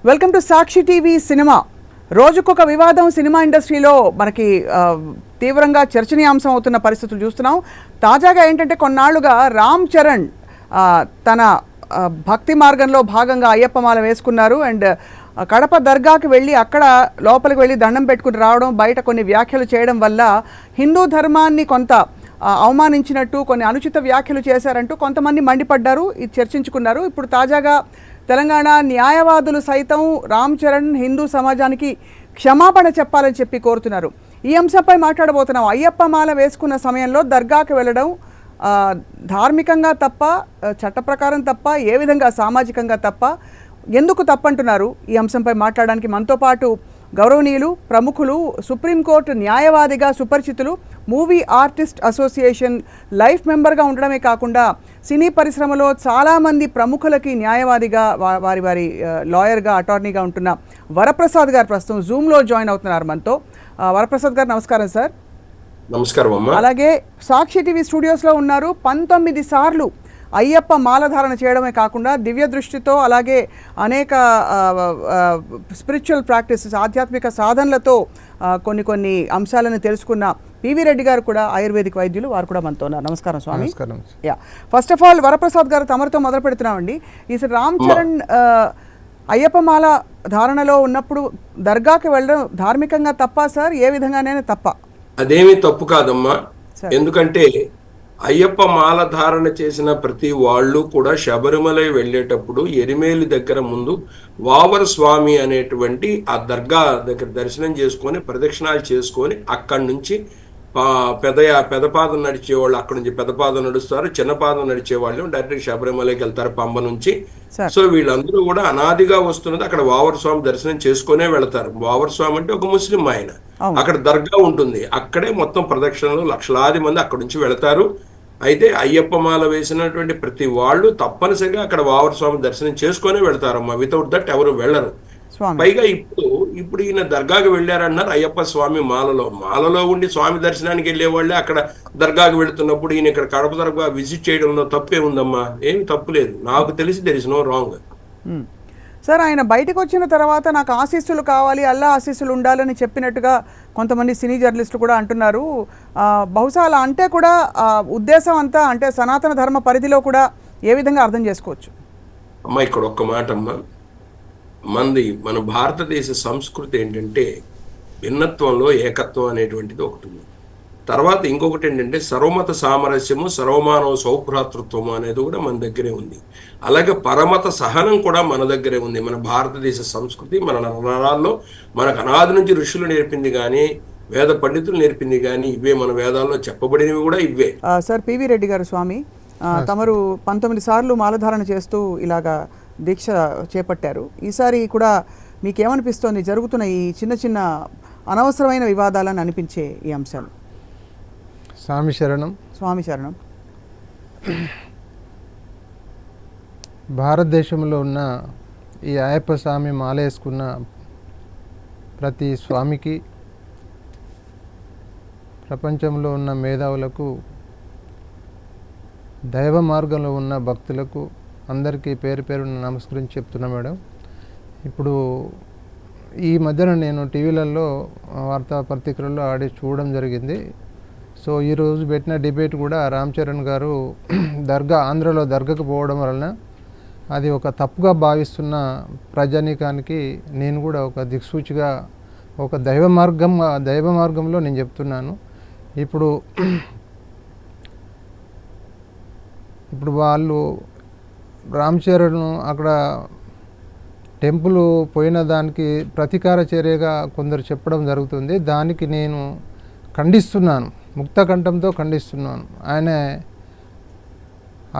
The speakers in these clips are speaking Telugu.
Welcome to Sakshi TV cinema. రోజుకొక వివాదం సినిమా ఇండస్ట్రీలో మనకి తీవ్రంగా చర్చనీయాంశం అవుతున్న పరిస్థితులు చూస్తున్నాం. తాజాగా ఏంటంటే కొన్నాళ్లుగా రామ్ చరణ్ తన భక్తి మార్గంలో భాగంగా అయ్యప్ప మాల వేసుకున్నారు. అండ్ కడప దర్గాకి వెళ్ళి అక్కడ లోపలికి వెళ్ళి దండం పెట్టుకుని రావడం, బయట కొన్ని వ్యాఖ్యలు చేయడం వల్ల హిందూ ధర్మాన్ని కొంత అవమానించినట్టు, కొన్ని అనుచిత వ్యాఖ్యలు చేశారంటూ కొంతమంది మండిపడ్డారు, ఇది చర్చించుకున్నారు. ఇప్పుడు తాజాగా తెలంగాణ న్యాయవాదులు సైతం రామ్ చరణ్ హిందూ సమాజానికి క్షమాపణ చెప్పాలని చెప్పి కోరుతున్నారు. ఈ అంశంపై మాట్లాడబోతున్నాం. అయ్యప్ప మాల వేసుకున్న సమయంలో దర్గాకి వెళ్ళడం ధార్మికంగా తప్ప, చట్ట ప్రకారం తప్ప, ఏ విధంగా సామాజికంగా తప్ప, ఎందుకు తప్పంటున్నారు? ఈ అంశంపై మాట్లాడడానికి మనతో పాటు గౌరవనీయులు, ప్రముఖులు, సుప్రీంకోర్టు న్యాయవాదిగా సుపరిచితులు, మూవీ ఆర్టిస్ట్ అసోసియేషన్ లైఫ్ మెంబర్గా ఉండడమే కాకుండా సినీ పరిశ్రమలో చాలామంది ప్రముఖులకి న్యాయవాదిగా, వారి లాయర్గా, అటార్నీగా ఉంటున్న వరప్రసాద్ గారు ప్రస్తుతం జూమ్లో జాయిన్ అవుతున్నారు మనతో. వరప్రసాద్ గారు నమస్కారం సార్. నమస్కారం అమ్మా. అలాగే సాక్షి టీవీ స్టూడియోస్లో ఉన్నారు. 19 సార్లు అయ్యప్ప మాలధారణ చేయడమే కాకుండా దివ్య దృష్టితో, అలాగే అనేక స్పిరిచువల్ ప్రాక్టీసెస్, ఆధ్యాత్మిక సాధనలతో కొన్ని అంశాలను తెలుసుకున్న పివి రెడ్డి గారు కూడా ఆయుర్వేదిక్ వైద్యులు, వారు కూడా మనతో ఉన్నారు. నమస్కారం స్వామి. Yeah, first of all Varaprasad గారు తమరితో మొదలు పెడుతున్నామండి. ఈ రామ్ చరణ్ అయ్యప్ప మాల ధారణలో ఉన్నప్పుడు దర్గాకి వెళ్ళడం ధార్మికంగా తప్ప సార్? ఏ విధంగానైనా తప్ప? అదేమీ తప్పు కాదమ్మా. ఎందుకంటే అయ్యప్ప మాల ధారణ చేసిన ప్రతి వాళ్ళు కూడా శబరిమల వెళ్ళేటప్పుడు ఎరిమేలి దగ్గర ముందు వావర స్వామి అనేటువంటి ఆ దర్గా దగ్గర దర్శనం చేసుకొని ప్రదక్షిణాలు చేసుకొని అక్కడి నుంచి పెదపాదం నడిచేవాళ్ళు అక్కడ నుంచి పెదపాదం నడుస్తారు, చిన్నపాదం నడిచేవాళ్ళు డైరెక్ట్ శబరిమలకి వెళ్తారు పంబ నుంచి. సో వీళ్ళందరూ కూడా అనాదిగా వస్తున్నది అక్కడ వావర స్వామి దర్శనం చేసుకునే వెళతారు. వావర స్వామి అంటే ఒక ముస్లిం ఆయన, అక్కడ దర్గా ఉంటుంది, అక్కడే మొత్తం ప్రదక్షిణలు లక్షలాది మంది అక్కడ నుంచి వెళతారు. అయితే అయ్యప్ప మాల వేసినటువంటి ప్రతి వాళ్ళు తప్పనిసరిగా అక్కడ వావర స్వామి దర్శనం చేసుకునే వెళతారమ్మా. వితౌట్ దట్ ఎవరు వెళ్ళరు. పైగా ఇప్పుడు ఈయన దర్గాకి వెళ్ళారన్నారు. అయ్యప్ప స్వామి మాలలో ఉండి స్వామి దర్శనానికి వెళ్ళే వాళ్ళే అక్కడ దర్గాకి వెళుతున్నప్పుడు ఈయన ఇక్కడ కడప దర్గా విజిట్ చేయడంలో తప్పే ఉందమ్మా. ఏమి తప్పు లేదు, నాకు తెలిసి there is no wrong. Sir, ఆయన బయటకు వచ్చిన తర్వాత నాకు ఆశీస్సులు కావాలి, అల్లా ఆశీస్సులు ఉండాలని చెప్పినట్టుగా కొంతమంది సినీ జర్నలిస్టులు కూడా అంటున్నారు. బహుశా అలా అంటే కూడా ఉద్దేశం అంతా అంటే సనాతన ధర్మ పరిధిలో కూడా ఏ విధంగా అర్థం చేసుకోవచ్చు? అమ్మా, ఇక్కడ ఒక్క మాట అమ్మా, మన భారతదేశ సంస్కృతి ఏంటంటే భిన్నత్వంలో ఏకత్వం అనేటువంటిది ఒకటి ఉంది. తర్వాత ఇంకొకటి ఏంటంటే సర్వమత సామరస్యము, సర్వమానవ సౌభ్రాతృత్వము అనేది కూడా మన దగ్గరే ఉంది. అలాగే పరమత సహనం కూడా మన దగ్గరే ఉంది. మన భారతదేశ సంస్కృతి మన నరాల్లో మనకు అనాది నుంచి ఋషులు నేర్పింది కానీ, వేద పండితులు నేర్పింది కానీ, ఇవే మన వేదాల్లో చెప్పబడినవి కూడా ఇవే. సార్, పివి రెడ్డి గారు స్వామి, తమరు 19 సార్లు మాలధారణ చేస్తూ ఇలాగా దీక్ష చేపట్టారు. ఈసారి కూడా మీకేమనిపిస్తోంది జరుగుతున్న ఈ చిన్న చిన్న అనవసరమైన వివాదాలని అనిపించే ఈ అంశాలు? స్వామి శరణం. స్వామి శరణం. భారతదేశంలో ఉన్న ఈ అయ్యప్ప స్వామి మాల వేసుకున్న ప్రతి స్వామికి, ప్రపంచంలో ఉన్న మేధావులకు, దైవ మార్గంలో ఉన్న భక్తులకు అందరికీ పేరు పేరున నమస్కరించి చెప్తున్నా మేడం. ఇప్పుడు ఈ మధ్యన నేను టీవీలలో వార్తాపత్రికలలో చూడడం జరిగింది. సో ఈరోజు పెట్టిన డిబేట్ కూడా రామ్ చరణ్ గారు ఆంధ్రలో దర్గాకు పోవడం వలన అది ఒక తప్పుగా భావిస్తున్న ప్రజానీకానికి నేను కూడా ఒక దిక్సూచిగా, ఒక దైవ మార్గంలో నేను చెప్తున్నాను. ఇప్పుడు వాళ్ళు రామ్ చరణ్ అక్కడ టెంపుల్ పోయిన దానికి ప్రతీకార చర్యగా కొందరు చెప్పడం జరుగుతుంది. దానికి నేను ఖండిస్తున్నాను, ముక్త కంఠంతో ఖండిస్తున్నాను. ఆయన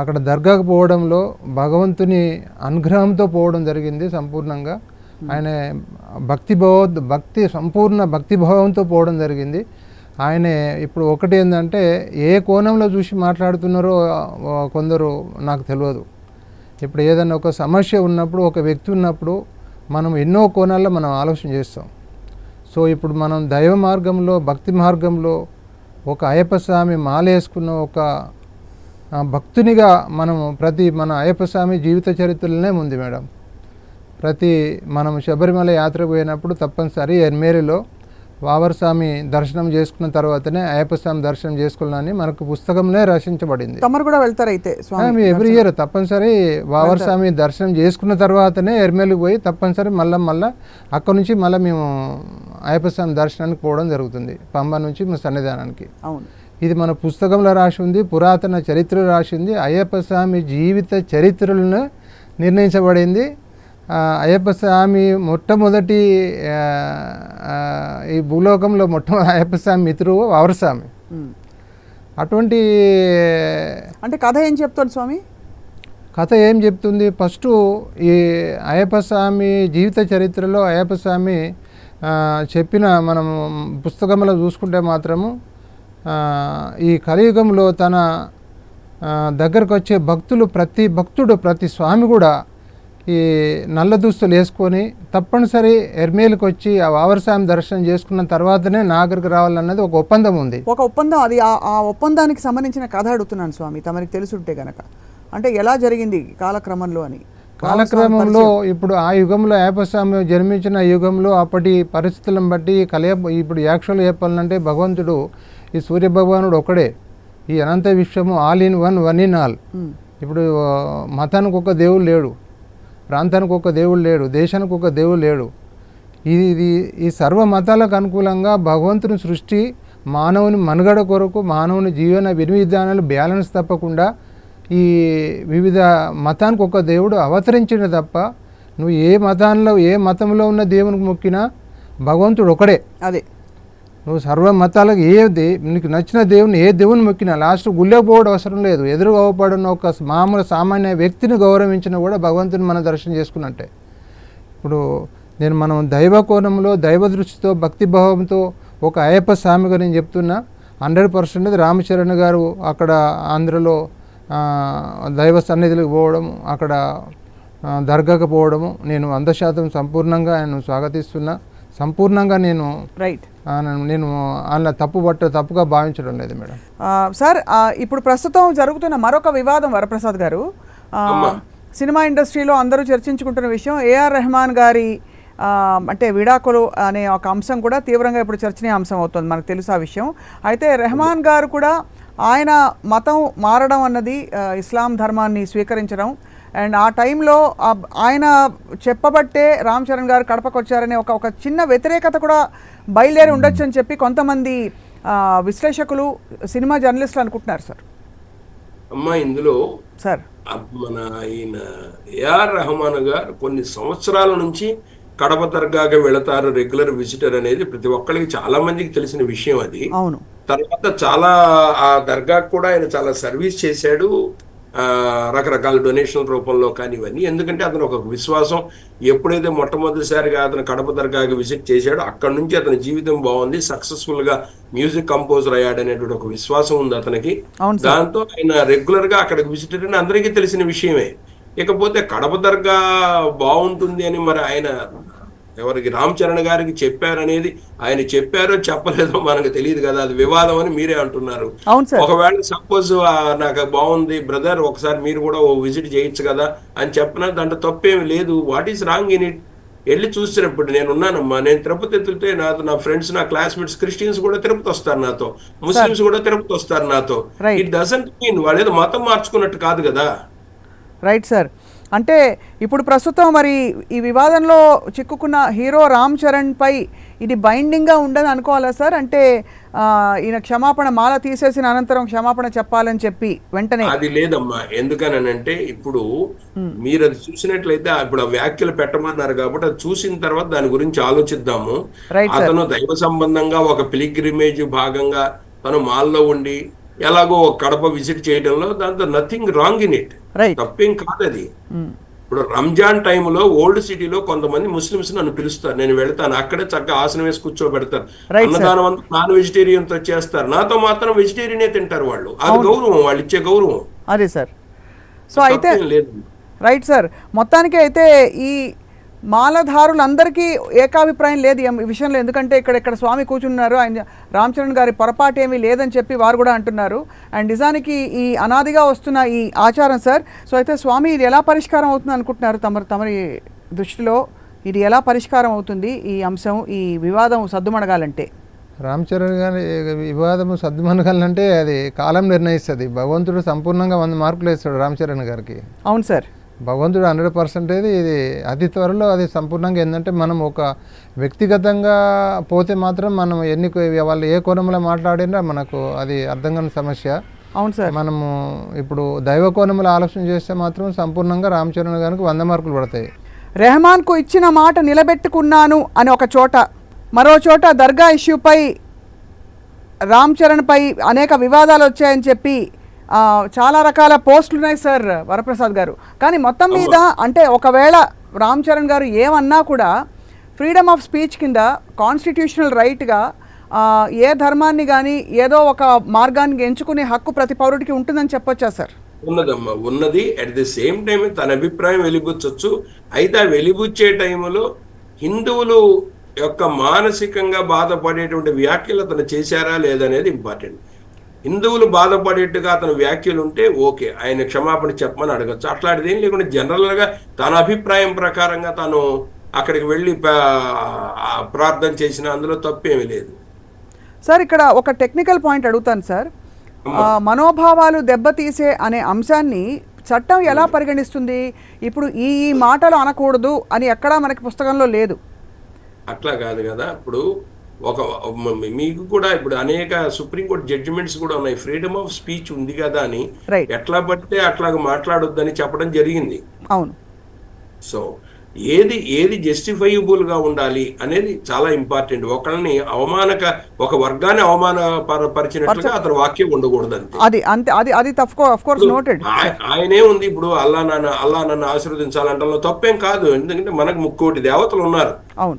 అక్కడ దర్గాకు పోవడంలో భగవంతుని అనుగ్రహంతో పోవడం జరిగింది సంపూర్ణంగా. ఆయన సంపూర్ణ భక్తిభావంతో పోవడం జరిగింది. ఆయన ఇప్పుడు ఒకటి ఏంటంటే ఏ కోణంలో చూసి మాట్లాడుతున్నారో కొందరు నాకు తెలియదు. ఇప్పుడు ఏదైనా ఒక సమస్య ఉన్నప్పుడు, ఒక వ్యక్తి ఉన్నప్పుడు మనం ఎన్నో కోణాల్లో మనం ఆలోచన చేస్తాం. సో ఇప్పుడు మనం దైవ మార్గంలో, భక్తి మార్గంలో ఒక అయ్యప్ప స్వామి మాల వేసుకున్న ఒక భక్తునిగా మనము మన అయ్యప్ప స్వామి జీవిత చరిత్రలోనే ఉంది మేడం. మనం శబరిమల యాత్రకు పోయినప్పుడు తప్పనిసరి ఎర్మేలిలో వావర్ స్వామి దర్శనం చేసుకున్న తర్వాతనే అయ్యప్ప స్వామి దర్శనం చేసుకోవాలని మనకు పుస్తకంలో రచించబడింది. తమరు కూడా వెళ్తారైతే స్వామి ఎవ్రీ ఇయర్ తప్పనిసరి వావర్ స్వామి దర్శనం చేసుకున్న తర్వాతనే ఎర్మేలికి పోయి తప్పనిసరి మళ్ళీ అక్కడ నుంచి మళ్ళీ మేము అయ్యప్ప స్వామి దర్శనానికి పోవడం జరుగుతుంది, పంబ నుంచి మా సన్నిధానానికి. అవును, ఇది మన పుస్తకంలో రాసి ఉంది, పురాతన చరిత్రలో రాసి ఉంది. అయ్యప్ప స్వామి జీవిత చరిత్రలను నిర్ణయించబడింది. అయ్యప్ప స్వామి మొట్టమొదటి ఈ భూలోకంలో మొట్టమొదటి అయ్యప్ప స్వామి మిత్రుడు వావర్ స్వామి. అటువంటి అంటే కథ ఏం చెప్తాడు స్వామి? కథ ఏం చెప్తుంది? ఫస్ట్ ఈ అయ్యప్ప స్వామి జీవిత చరిత్రలో అయ్యప్ప స్వామి చెప్పిన మనం పుస్తకంలో చూసుకుంటే మాత్రము ఈ కలియుగంలో తన దగ్గరకు వచ్చే భక్తులు ప్రతి స్వామి కూడా ఈ నల్ల దుస్తులు వేసుకొని తప్పనిసరి ఎర్మేలికి వచ్చి ఆ వావర్ స్వామి దర్శనం చేసుకున్న తర్వాతనే నాగరికి రావాలన్నది ఒక ఒప్పందం ఉంది. ఒక ఒప్పందం, అది ఆ ఒప్పందానికి సంబంధించిన కథ అడుగుతున్నాను స్వామి, తమరికి తెలుసుంటే గనక. అంటే ఎలా జరిగింది కాలక్రమంలో అని? కాలక్రమంలో ఇప్పుడు ఆ యుగంలో అయ్యప్ప స్వామి జన్మించిన యుగంలో అప్పటి పరిస్థితులను బట్టి ఇప్పుడు యాక్చువల్గా చెప్పాలంటే భగవంతుడు ఈ సూర్య భగవానుడు ఒకడే, ఈ అనంత విశ్వము all in one in all. ఇప్పుడు మతానికి ఒక దేవుడు లేడు, ప్రాంతానికి ఒక దేవుడు లేడు, దేశానికి ఒక దేవుడు లేడు. ఈ సర్వ మతాలకు అనుకూలంగా భగవంతుని సృష్టి మానవుని మనుగడ కొరకు మానవుని జీవన విధానాలు బ్యాలెన్స్ తప్పకుండా ఈ వివిధ మతానికి ఒక దేవుడు అవతరించిన తప్ప నువ్వు ఏ మతంలో ఉన్న దేవునికి మొక్కినా భగవంతుడు ఒకడే. అదే నువ్వు సర్వ మతాలకు నీకు నచ్చిన దేవుని ఏ దేవుని మొక్కినా లాస్ట్ గుళ్ళే పోవడం అవసరం లేదు, ఎదురుగా అవపడిన ఒక సామాన్య వ్యక్తిని గౌరవించినా కూడా భగవంతుని మనం దర్శనం చేసుకున్నట్టే. ఇప్పుడు మనం దైవ కోణంలో దైవ దృష్టితో భక్తిభావంతో ఒక అయ్యప్ప స్వామిగా నేను చెప్తున్నా. 100% రామచరణ్ గారు అక్కడ ఆంధ్రలో దైవ సన్నిధులకు పోవడము, అక్కడ దర్గాకు పోవడము నేను 100% సంపూర్ణంగా ఆయన స్వాగతిస్తున్నా. సంపూర్ణంగా నేను అలా తప్పుగా భావించడం లేదు మేడం. సార్, ఇప్పుడు ప్రస్తుతం జరుగుతున్న మరొక వివాదం వరప్రసాద్ గారు, సినిమా ఇండస్ట్రీలో అందరూ చర్చించుకుంటున్న విషయం ఏఆర్ రెహమాన్ గారి అంటే విడాకులు అనే ఒక అంశం కూడా తీవ్రంగా ఇప్పుడు చర్చనీయాంశం అవుతుంది, మనకు తెలుసు ఆ విషయం. అయితే రెహమాన్ గారు కూడా ఆయన మతం మారడం అన్నది ఇస్లాం ధర్మాన్ని స్వీకరించడం, అండ్ ఆ టైంలో ఆయన చెప్పబట్టే రామ్ చరణ్ గారు కడపకు వచ్చారనే ఒక చిన్న వ్యతిరేకత కూడా బయలుదేరి ఉండొచ్చు అని చెప్పి కొంతమంది విశ్లేషకులు, సినిమా జర్నలిస్టులు అనుకుంటున్నారు సార్. అమ్మా, ఇందులో సార్ మన ఈయన ఏఆర్ రెహమాన్ గారు కొన్ని సంవత్సరాల నుంచి కడప దర్గాకి వెళతారు, రెగ్యులర్ విజిటర్ అనేది ప్రతి ఒక్కరికి చాలా మందికి తెలిసిన విషయం అది. అవును. తర్వాత చాలా ఆ దర్గాకు కూడా ఆయన చాలా సర్వీస్ చేశాడు, రకరకాల డొనేషన్ రూపంలో కానీ ఇవన్నీ. ఎందుకంటే అతను ఒక విశ్వాసం, ఎప్పుడైతే మొట్టమొదటిసారిగా అతను కడప దర్గాకి విజిట్ చేశాడో అక్కడి నుంచి అతని జీవితం బాగుంది, సక్సెస్ఫుల్ గా మ్యూజిక్ కంపోజర్ అయ్యాడనేటువంటి ఒక విశ్వాసం ఉంది అతనికి. దాంతో ఆయన రెగ్యులర్ గా అక్కడికి విజిట్ అని అందరికీ తెలిసిన విషయమే. ఇకపోతే కడప దర్గా బాగుంటుంది అని మరి ఆయన ఎవరికి రామ్ చరణ్ గారికి చెప్పారనేది, ఆయన చెప్పారో చెప్పలేదో మనకు తెలియదు కదా, అది వివాదం అని మీరే అంటున్నారు. ఒకవేళ సపోజ్ నాకు బాగుంది బ్రదర్, ఒకసారి మీరు కూడా ఓ విజిట్ చేయొచ్చు కదా అని చెప్పినా దాంట్లో తప్పేమి లేదు. What is wrong in it? వెళ్ళి చూసినప్పుడు నేను ఉన్నానమ్మా, నేను తిరుపతి వెళ్తే నా ఫ్రెండ్స్, నా క్లాస్మేట్స్ క్రిస్టియన్స్ కూడా తిరుపతి వస్తారు నాతో, ముస్లిమ్స్ కూడా తిరుపతి వస్తారు నాతో. ఇట్ డజంట్ మీన్ వాళ్ళు ఏదో మతం మార్చుకున్నట్టు కాదు కదా. Right sir. అంటే ఇప్పుడు ప్రస్తుతం మరి ఈ వివాదంలో చిక్కుకున్న హీరో రామ్ చరణ్ పై ఇది బైండింగ్గా ఉండదని అనుకోవాలా సార్? అంటే ఈయన క్షమాపణ మాల తీసేసిన అనంతరం క్షమాపణ చెప్పాలని చెప్పి వెంటనే అది లేదమ్మా. ఎందుకనంటే ఇప్పుడు మీరు అది చూసినట్లయితే ఇప్పుడు ఆ వ్యాఖ్యలు పెట్టమన్నారు కాబట్టి అది చూసిన తర్వాత దాని గురించి ఆలోచిద్దాము. అతను దైవ సంబంధంగా ఒక పిలిగ్రిమేజ్ భాగంగా తను మాల్లో ఉండి ఎలాగో కడప విజిట్ చేయడంలో దాంతో నథింగ్ రాంగ్ ఇన్ ఇట్, తప్పేం కాదు అది. ఇప్పుడు రంజాన్ టైంలో ఓల్డ్ సిటీలో కొంతమంది ముస్లిమ్స్ నన్ను పిలుస్తారు, నేను వెళ్తాను, అక్కడే చక్కగా ఆసనం వేసి కూర్చోబెడతారు, అన్నదానం అంతా నాన్ వెజిటేరియన్ తో చేస్తారు, నాతో మాత్రం వెజిటేరియనే తింటారు వాళ్ళు. అది గౌరవం, వాళ్ళు ఇచ్చే గౌరవం. అదే సార్. సో అయితే రైట్ సార్, మొత్తానికి అయితే ఈ మాలధారులందరికీ ఏకాభిప్రాయం లేదు ఈ విషయంలో. ఎందుకంటే ఇక్కడ స్వామి కూర్చున్నారు, ఆయన రామ్ చరణ్ గారి పొరపాటు ఏమీ లేదని చెప్పి వారు కూడా అంటున్నారు. అండ్ నిజానికి ఈ అనాదిగా వస్తున్న ఈ ఆచారం సార్. సో అయితే స్వామి ఇది ఎలా పరిష్కారం అవుతుంది అనుకుంటున్నారు తమరి దృష్టిలో ఇది ఎలా పరిష్కారం అవుతుంది ఈ అంశం, ఈ వివాదం సద్దుమణగాలంటే? రామ్ చరణ్ గారి వివాదము సద్దుమణగాలంటే అది కాలం నిర్ణయిస్తుంది. భగవంతుడు సంపూర్ణంగా 100 మార్కులు వేస్తాడు రామ్ చరణ్ గారికి. అవును సార్. భగవంతుడు 100% ఇది అతి త్వరలో అది సంపూర్ణంగా. ఏంటంటే మనం ఒక వ్యక్తిగతంగా పోతే మాత్రం మనం వాళ్ళు ఏ కోణంలో మాట్లాడినా మనకు అది అర్థం కాని సమస్య. అవును సార్. మనము ఇప్పుడు దైవ కోణంలో ఆలోచన చేస్తే మాత్రం సంపూర్ణంగా రామ్ చరణ్ గారికి 100 మార్కులు పడతాయి. రెహమాన్కు ఇచ్చిన మాట నిలబెట్టుకున్నాను అని ఒక చోట, మరో చోట దర్గా ఇష్యూపై రామ్ చరణ్పై అనేక వివాదాలు వచ్చాయని చెప్పి చాలా రకాల పోస్టులు ఉన్నాయి సార్ వరప్రసాద్ గారు. కానీ మొత్తం మీద అంటే ఒకవేళ రామ్ చరణ్ గారు ఏమన్నా కూడా ఫ్రీడమ్ ఆఫ్ స్పీచ్ కింద కాన్స్టిట్యూషనల్ రైట్గా ఏ ధర్మాన్ని కానీ ఏదో ఒక మార్గాన్ని ఎంచుకునే హక్కు ప్రతి పౌరుడికి ఉంటుందని చెప్పొచ్చా సార్? ఉన్నదమ్మా, ఉన్నది. అట్ ది సేమ్ టైం తన అభిప్రాయం వెలిబుచ్చొచ్చు. అయితే ఆ వెలిబుచ్చే టైంలో హిందువులు యొక్క మానసికంగా బాధపడేటువంటి వ్యాఖ్యలు అతను చేశారా లేదనేది ఇంపార్టెంట్. హిందువులు బాధపడేట్టుగా అతను వ్యాఖ్యలు ఉంటే ఓకే, ఆయన క్షమాపణ చెప్పమని అడగచ్చు. అట్లాంటిది ఏం లేకుండా జనరల్గా తన అభిప్రాయం ప్రకారంగా తను అక్కడికి వెళ్ళి ప్రార్థన చేసిన అందులో తప్పేమీ లేదు సార్. ఇక్కడ ఒక టెక్నికల్ పాయింట్ అడుగుతాను సార్. మనోభావాలు దెబ్బతీసే అనే అంశాన్ని చట్టం ఎలా పరిగణిస్తుంది? ఇప్పుడు ఈ మాటలు అనకూడదు అని ఎక్కడా మనకి పుస్తకంలో లేదు. అట్లా కాదు కదా. ఇప్పుడు మీకు కూడా ఇప్పుడు అనేక సుప్రీంకోర్టు జడ్జిమెంట్స్ కూడా ఉన్నాయి. ఫ్రీడమ్ ఆఫ్ స్పీచ్ ఉంది కదా అని ఎట్లా పడితే అట్లాగా మాట్లాడొద్దని చెప్పడం జరిగింది. అవును. సో ఏది జస్టిఫైబుల్ గా ఉండాలి అనేది చాలా ఇంపార్టెంట్. ఒక వర్గాన్ని అవమానపరిచినట్లుగా అతని వాక్యం ఉండకూడదు అంతే. ఆయనే ఉంది. ఇప్పుడు అల్లా నన్ను ఆశీర్వదించాలంటే తప్పేం కాదు. ఎందుకంటే మనకు 3 దేవతలు ఉన్నారు.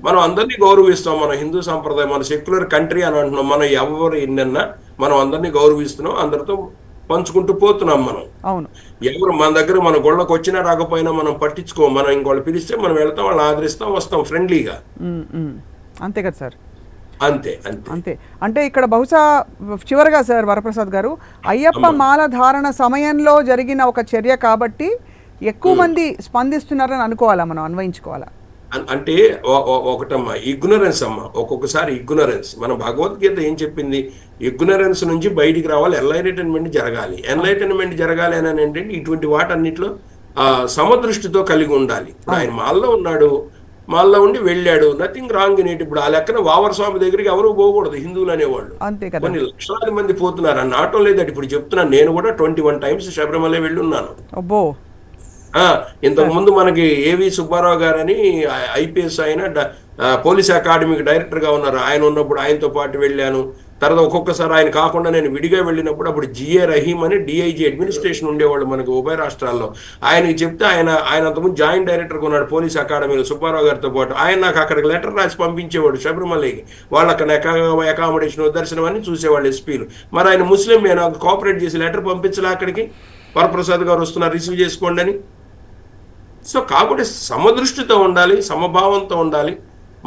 మనం అందరినీ గౌరవిస్తాం. మన హిందూ సంప్రదాయం, మన సెక్యులర్ కంట్రీ అని అంటున్నాం. మనం ఎవరు ఎన్నన్నా మనం అందరినీ గౌరవిస్తున్నాం, అందరితో పంచుకుంటూ పోతున్నాం. మనం ఎవరు మన దగ్గర మన గొళ్ళకు వచ్చినా రాకపోయినా మనం పట్టించుకోం. మనం ఇంకోళ్ళు పిలిస్తే మనం వెళ్తాం, వాళ్ళని ఆదరిస్తాం, వస్తాం ఫ్రెండ్లీగా. అంతే కదా సార్? అంతే. అంటే ఇక్కడ బహుశా చివరిగా సార్ వరప్రసాద్ గారు, అయ్యప్ప మాల ధారణ సమయంలో జరిగిన ఒక చర్య కాబట్టి ఎక్కువ మంది స్పందిస్తున్నారని అనుకోవాలా, మనం అన్వయించుకోవాలా? అంటే ఒకటమ్మా, ఇగ్నరెన్స్ అమ్మా. ఒక్కొక్కసారి ఇగ్నరెన్స్. మన భగవద్గీత ఏం చెప్పింది? ఇగ్నరెన్స్ నుంచి బయటికి రావాలి, ఎన్లైటన్మెంట్ జరగాలి. ఎన్లైటన్మెంట్ జరగాలి అని ఏంటంటే ఇటువంటి వాటన్నిటిలో సమదృష్టితో కలిగి ఉండాలి. ఇప్పుడు ఆయన మాల్లో ఉండి వెళ్ళాడు, నథింగ్ రాంగ్ ఇన్ ఇట్. ఇప్పుడు ఆ లెక్కన వావర్ స్వామి దగ్గరికి ఎవరు పోకూడదు హిందువులు అనేవాళ్ళు. కొన్ని లక్షలాది మంది పోతున్నారు అని ఆటం లేదట. ఇప్పుడు చెప్తున్నాను, నేను కూడా 21 times శబరిమల వెళ్ళి ఉన్నాను. ఇంతకు ముందు మనకి ఏవి సుబ్బారావు గారని ఐపీఎస్ ఆయన పోలీస్ అకాడమీకి డైరెక్టర్ గా ఉన్నారు. ఆయన ఉన్నప్పుడు ఆయనతో పాటు వెళ్ళాను. తర్వాత ఒక్కొక్కసారి ఆయన కాకుండా నేను విడిగా వెళ్ళినప్పుడు అప్పుడు జిఏ రహీం అని డిఐజీ అడ్మినిస్ట్రేషన్ ఉండేవాళ్ళు మనకు ఉభయ రాష్ట్రాల్లో. ఆయనకి చెప్తే ఆయన అంతకుముందు జాయింట్ డైరెక్టర్గా ఉన్నాడు పోలీస్ అకాడమీలో సుబ్బారావు గారితో పాటు. ఆయన నాకు అక్కడికి లెటర్ రాసి పంపించేవాడు శబరిమలకి. వాళ్ళకి అకామిడేషన్ దర్శనం అని చూసేవాళ్ళు ఎస్పీలు. మరి ఆయన ముస్లిం, నేను కోఆపరేట్ చేసి లెటర్ పంపించలే అక్కడికి, వరప్రసాద్ గారు వస్తున్నారు రిసీవ్ చేసుకోండి అని. సో కాబట్టి సమదృష్టితో ఉండాలి, సమభావంతో ఉండాలి.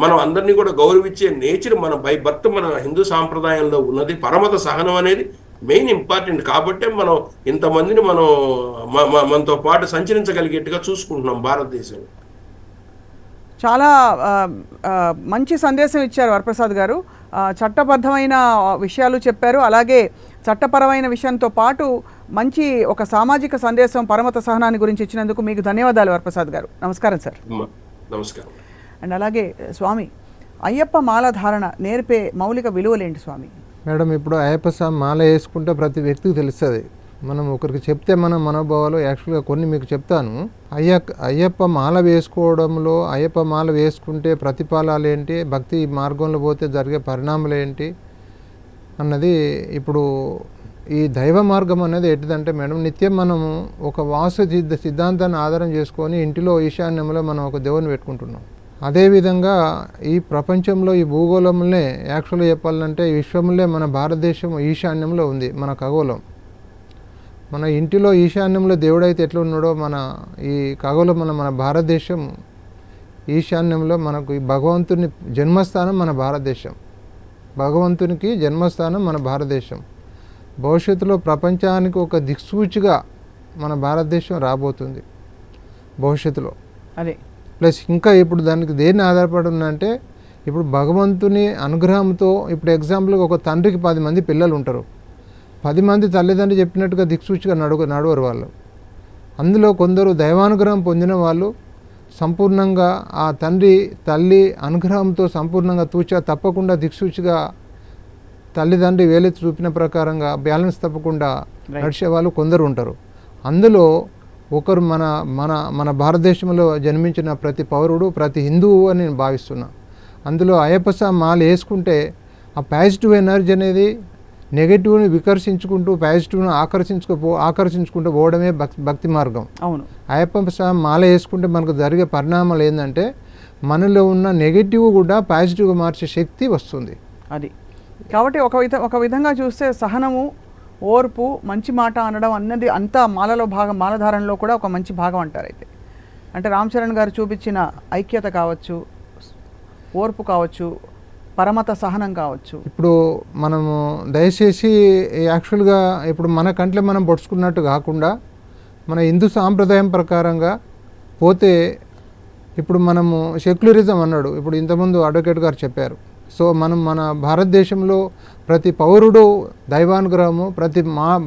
మనం అందరినీ కూడా గౌరవించే నేచర్ మన బై బర్త్ మన హిందూ సాంప్రదాయంలో ఉన్నది. పరమత సహనం అనేది మెయిన్ ఇంపార్టెంట్. కాబట్టి మనం ఇంతమందిని మనతో పాటు సంచరించగలిగేట్టుగా చూసుకుంటున్నాం భారతదేశంలో. చాలా మంచి సందేశం ఇచ్చారు వరప్రసాద్ గారు. చట్టబద్ధమైన విషయాలు చెప్పారు, అలాగే చట్టపరమైన విషయంతో పాటు మంచి ఒక సామాజిక సందేశం పరమత సహనాన్ని గురించి ఇచ్చినందుకు మీకు ధన్యవాదాలు వరప్రసాద్ గారు. నమస్కారం సార్. నమస్కారం. అండ్ అలాగే స్వామి, అయ్యప్ప మాల ధారణ నేర్పే మౌలిక విలువలేంటి స్వామి? మేడం, ఇప్పుడు అయ్యప్ప మాల వేసుకుంటే ప్రతి వ్యక్తికి తెలుస్తుంది. మనం ఒకరికి చెప్తే మన మనోభావాలు యాక్చువల్గా కొన్ని మీకు చెప్తాను. అయ్యప్ప మాల వేసుకోవడంలో, అయ్యప్ప మాల వేసుకుంటే ప్రతిఫలాలు ఏంటి, భక్తి మార్గంలో పోతే జరిగే పరిణామాలు ఏంటి అన్నది. ఇప్పుడు ఈ దైవ మార్గం అనేది ఎట్టిదంటే మేడం, నిత్యం మనము ఒక వాస్తు సిద్ధాంతాన్ని ఆధారం చేసుకొని ఇంటిలో ఈశాన్యంలో మనం ఒక దేవుని పెట్టుకుంటున్నాం. అదేవిధంగా ఈ ప్రపంచంలో ఈ భూగోళంలోనే యాక్చువల్గా చెప్పాలంటే ఈ విశ్వంలో మన భారతదేశం ఈశాన్యంలో ఉంది. మన ఖగోళం, మన ఇంటిలో ఈశాన్యంలో దేవుడైతే ఎట్లా ఉన్నాడో మన ఈ ఖగోళం మన భారతదేశం ఈశాన్యంలో మనకు ఈ భగవంతుని జన్మస్థానం మన భారతదేశం. భగవంతునికి జన్మస్థానం మన భారతదేశం. భవిష్యత్తులో ప్రపంచానికి ఒక దిక్సూచిగా మన భారతదేశం రాబోతుంది భవిష్యత్తులో. అదే ప్లస్ ఇంకా ఇప్పుడు దానికి దేన్ని ఆధారపడి ఉందంటే ఇప్పుడు భగవంతుని అనుగ్రహంతో ఇప్పుడు ఎగ్జాంపుల్గా ఒక తండ్రికి 10 మంది పిల్లలు ఉంటారు. 10 మంది తల్లిదండ్రులు చెప్పినట్టుగా దిక్సూచిగా నడవరు వాళ్ళు. అందులో కొందరు దైవానుగ్రహం పొందిన వాళ్ళు సంపూర్ణంగా ఆ తల్లి అనుగ్రహంతో సంపూర్ణంగా తప్పకుండా దిక్సూచిగా తల్లిదండ్రి వేలెత్తి చూపిన ప్రకారంగా బ్యాలెన్స్ తప్పకుండా నడిచే వాళ్ళు కొందరు ఉంటారు. అందులో ఒకరు మన మన మన భారతదేశంలో జన్మించిన ప్రతి పౌరుడు, ప్రతి హిందువు అని నేను భావిస్తున్నా. అందులో అయ్యప్ప స్వామి మాల వేసుకుంటే ఆ పాజిటివ్ ఎనర్జీ అనేది నెగటివ్ని వికర్షించుకుంటూ పాజిటివ్ను ఆకర్షించుకుంటూ పోవడమే భక్తి మార్గం. అవును. అయ్యప్ప స్వామి మాల వేసుకుంటే మనకు జరిగే పరిణామాలు ఏంటంటే మనలో ఉన్న నెగటివ్ కూడా పాజిటివ్గా మార్చే శక్తి వస్తుంది. అది కాబట్టి ఒక విధంగా చూస్తే సహనము, ఓర్పు, మంచి మాట అనడం అన్నది అంతా మాలలో భాగం, మాలధారణలో కూడా ఒక మంచి భాగం అంటారు. అయితే అంటే రామ్ చరణ్ గారు చూపించిన ఐక్యత కావచ్చు, ఓర్పు కావచ్చు, పరమత సహనం కావచ్చు. ఇప్పుడు మనము దయచేసి యాక్చువల్గా ఇప్పుడు మన కంట్లో మనం పొడుచుకున్నట్టు కాకుండా మన హిందూ సాంప్రదాయం ప్రకారంగా పోతే ఇప్పుడు మనము సెక్యులరిజం అన్నాడు, ఇప్పుడు ఇంతకుముందు అడ్వకేట్ గారు చెప్పారు. సో మనం మన భారతదేశంలో ప్రతి పౌరుడు దైవానుగ్రహము,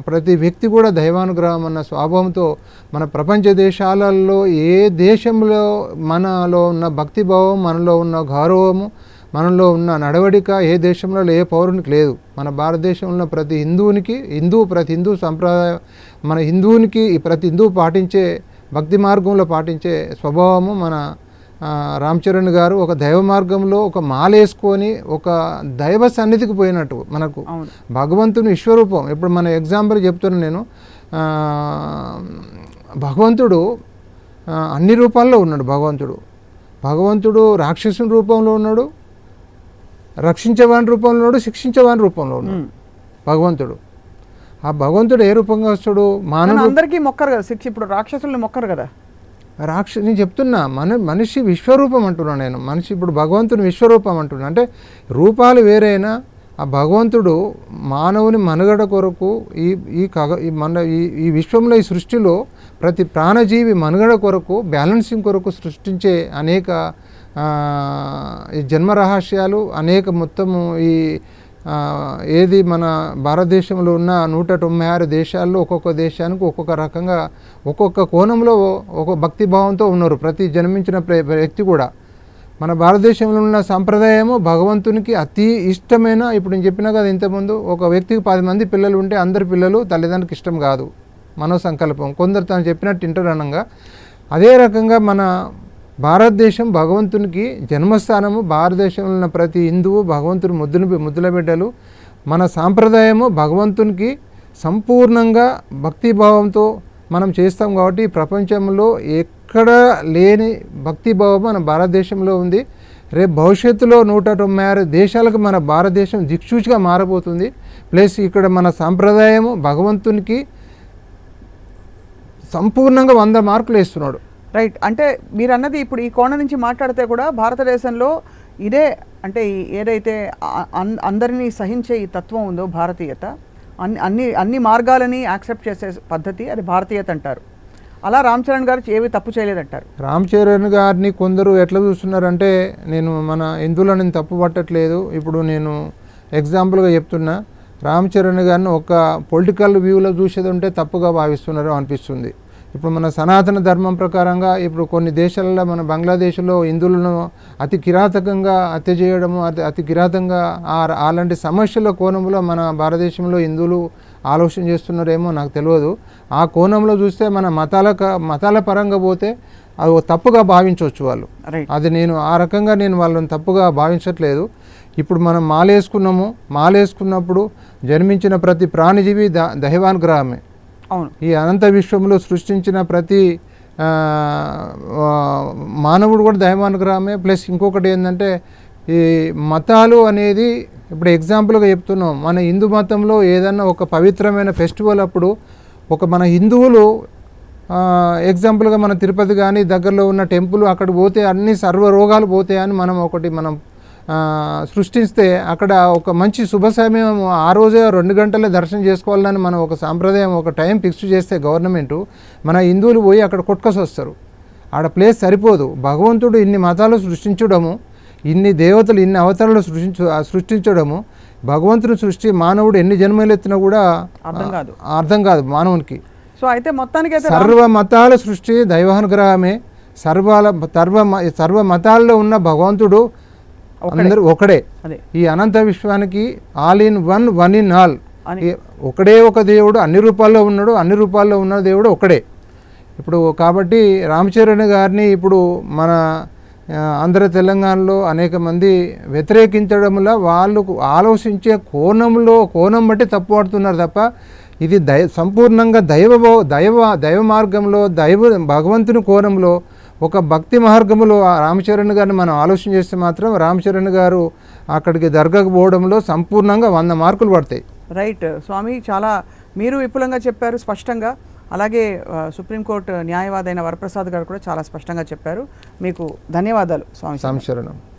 ప్రతి వ్యక్తి కూడా దైవానుగ్రహం అన్న స్వభావంతో మన ప్రపంచ దేశాలలో ఏ దేశంలో మనలో ఉన్న భక్తిభావం, మనలో ఉన్న గౌరవము, మనలో ఉన్న నడవడిక ఏ దేశంలో ఏ పౌరునికి లేదు. మన భారతదేశంలో ప్రతి హిందూ సంప్రదాయం, మన ప్రతి హిందువు పాటించే భక్తి మార్గంలో పాటించే స్వభావము మన రామ్ చరణ్ గారు ఒక దైవ మార్గంలో ఒక మాల వేసుకొని ఒక దైవ సన్నిధికి పోయినట్టు మనకు భగవంతుని విశ్వరూపం. ఇప్పుడు మన ఎగ్జాంపుల్ చెప్తున్నాను నేను, భగవంతుడు అన్ని రూపాల్లో ఉన్నాడు. భగవంతుడు రాక్షసుని రూపంలో ఉన్నాడు, రక్షించేవాని రూపంలో ఉన్నాడు, శిక్షించేవాని రూపంలో ఉన్నాడు భగవంతుడు. ఆ భగవంతుడు ఏ రూపంగా వస్తాడు? అందరికీ మొక్కరు కదా శిక్ష. ఇప్పుడు రాక్షసుల్ని మొక్కరు కదా. నేను చెప్తున్నా మనిషి విశ్వరూపం అంటున్నా నేను. మనిషి ఇప్పుడు భగవంతుని విశ్వరూపం అంటున్నా. అంటే రూపాలు వేరైనా ఆ భగవంతుడు మానవుని మనుగడ కొరకు ఈ విశ్వంలో ఈ సృష్టిలో ప్రతి ప్రాణజీవి మనుగడ కొరకు బ్యాలెన్సింగ్ కొరకు సృష్టించే అనేక ఈ జన్మ రహస్యాలు అనేక మొత్తము ఈ ఏది మన భారతదేశంలో ఉన్న 196 దేశాల్లో ఒక్కొక్క దేశానికి ఒక్కొక్క రకంగా ఒక్కొక్క కోణంలో ఒక భక్తిభావంతో ఉన్నారు ప్రతి జన్మించిన వ్యక్తి కూడా. మన భారతదేశంలో ఉన్న సంప్రదాయము భగవంతునికి అతి ఇష్టమైన, ఇప్పుడు నేను చెప్పినా కదా ఇంతకుముందు, ఒక వ్యక్తికి 10 మంది పిల్లలు ఉంటే అందరి పిల్లలు తల్లిదండ్రులకు ఇష్టం కాదు, మనోసంకల్పం. కొందరు తను చెప్పినట్టు ఇంటర్ అనగా అదే రకంగా మన భారతదేశం భగవంతునికి జన్మస్థానము. భారతదేశంలో ఉన్న ప్రతి హిందువు భగవంతుని ముద్దుల బిడ్డలు. మన సాంప్రదాయము భగవంతునికి సంపూర్ణంగా భక్తిభావంతో మనం చేస్తాం కాబట్టి ప్రపంచంలో ఎక్కడ లేని భక్తిభావం మన భారతదేశంలో ఉంది. రేపు భవిష్యత్తులో 196 దేశాలకు మన భారతదేశం దిక్సూచిగా మారబోతుంది. ప్లస్ ఇక్కడ మన సాంప్రదాయము భగవంతునికి సంపూర్ణంగా 100 మార్కులు వేస్తున్నాడు. రైట్. అంటే మీరు అన్నది ఇప్పుడు ఈ కోణం నుంచి మాట్లాడితే కూడా భారతదేశంలో ఇదే అంటే ఏదైతే అందరినీ సహించే ఈ తత్వం ఉందో భారతీయత, అన్ని మార్గాలని యాక్సెప్ట్ చేసే పద్ధతి, అది భారతీయత అంటారు. అలా రామ్ చరణ్ గారు ఏవి తప్పు చేయలేదంటారు. రామ్ చరణ్ గారిని కొందరు ఎట్లా చూస్తున్నారంటే, నేను మన హిందువులను తప్పు పట్టట్లేదు. ఇప్పుడు నేను ఎగ్జాంపుల్గా చెప్తున్నా, రామ్ చరణ్ గారిని ఒక పొలిటికల్ వ్యూలో చూసేది ఉంటే తప్పుగా భావిస్తున్నారు అనిపిస్తుంది. ఇప్పుడు మన సనాతన ధర్మం ప్రకారంగా ఇప్పుడు కొన్ని దేశాలలో, మన బంగ్లాదేశ్లో హిందువులను అతి కిరాతకంగా హత్య చేయడము, అతి కిరాతంగా అలాంటి సమస్యల కోణంలో మన భారతదేశంలో హిందువులు ఆలోచన చేస్తున్నారేమో నాకు తెలియదు. ఆ కోణంలో చూస్తే మన మతాల పరంగా పోతే అది తప్పుగా భావించవచ్చు వాళ్ళు. అది నేను ఆ రకంగా నేను వాళ్ళని తప్పుగా భావించట్లేదు. ఇప్పుడు మనం మాలేసుకున్నప్పుడు జన్మించిన ప్రతి ప్రాణిజీవి దైవానుగ్రహమే. అవును. ఈ అనంత విశ్వంలో సృష్టించిన ప్రతి మానవుడు కూడా దైవానుగ్రహమే. ప్లస్ ఇంకొకటి ఏంటంటే, ఈ మతాలు అనేది ఇప్పుడు ఎగ్జాంపుల్గా చెప్తున్నాం, మన హిందూ మతంలో ఏదన్నా ఒక పవిత్రమైన ఫెస్టివల్ అప్పుడు మన హిందువులు ఎగ్జాంపుల్గా మన తిరుపతి కానీ దగ్గరలో ఉన్న టెంపుల్ అక్కడ పోతే అన్ని సర్వ రోగాలు పోతాయని మనం సృష్టిస్తే అక్కడ ఒక మంచి శుభ సమయం ఆ రోజే 2 గంటలే దర్శనం చేసుకోవాలని మనం ఒక సాంప్రదాయం ఒక టైం ఫిక్స్ చేస్తే గవర్నమెంటు, మన హిందువులు పోయి అక్కడ కొట్టుకొసి వస్తారు. ఆడ ప్లేస్ సరిపోదు. భగవంతుడు ఇన్ని మతాలు సృష్టించడము, ఇన్ని దేవతలు ఇన్ని అవతారాలు సృష్టించడము, భగవంతుని సృష్టి మానవుడు ఎన్ని జన్మలు ఎత్తినా కూడా అర్థం కాదు మానవునికి. సో అయితే మొత్తానికి సర్వ మతాల సృష్టి దైవానుగ్రహమే. సర్వ మతాల్లో ఉన్న భగవంతుడు అందరూ ఒకడే. ఈ అనంత విశ్వానికి all in one, one in all, ఒకడే ఒక దేవుడు, అన్ని రూపాల్లో ఉన్నాడు, అన్ని రూపాల్లో ఉన్న దేవుడు ఒకడే. ఇప్పుడు కాబట్టి రామచరణ్ గారిని ఇప్పుడు మన ఆంధ్ర తెలంగాణలో అనేక మంది వ్యతిరేకించడంలో వాళ్ళు ఆలోచించే కోణం బట్టి తప్పు పడుతున్నారు తప్ప ఇది సంపూర్ణంగా దైవ మార్గంలో భగవంతుని కోణంలో ఒక భక్తి మార్గంలో రామచరణ్ గారిని మనం ఆలోచన చేస్తే మాత్రం రామచరణ్ గారు అక్కడికి దర్గాకు పోవడంలో సంపూర్ణంగా 100 మార్కులు పడతాయి. రైట్ స్వామి, చాలా మీరు విపులంగా చెప్పారు స్పష్టంగా. అలాగే సుప్రీంకోర్టు న్యాయవాది అయిన వరప్రసాద్ గారు కూడా చాలా స్పష్టంగా చెప్పారు. మీకు ధన్యవాదాలు స్వామి. సంశరణం.